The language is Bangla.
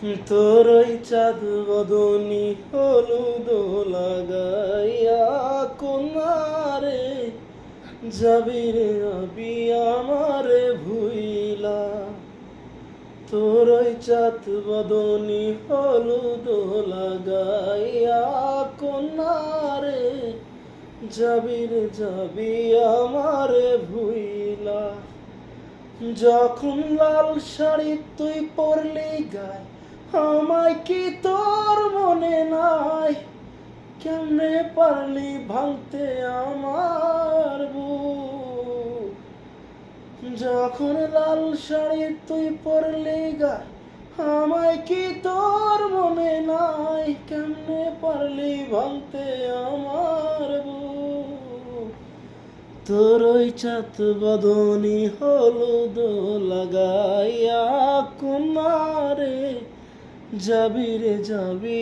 তোর ওই চাঁদ বদনি হলুদ লাগাইয়া কোনারে যাবি রে যাবি আমারে ভুইলা। তোর ওই চাঁদ বদনি হলুদ লাগাইয়া কোনারে যাবি রে যাবি আমারে ভুইলা। যখন লাল শাড়ি তুই পরলি গায় আমায় কি তোর মনে নাই? কেমনে পারলি ভাঙতে আমার বুক? যখন লাল শাড়ি তুই পরলি গায় আমায় কি তোর মনে নাই? কেমনে পারলি ভাঙতে আমার বুক? তোর ওই চাঁদ বদনি হলুদ লাগাইয়া কুমারে যাবি রে যাবি।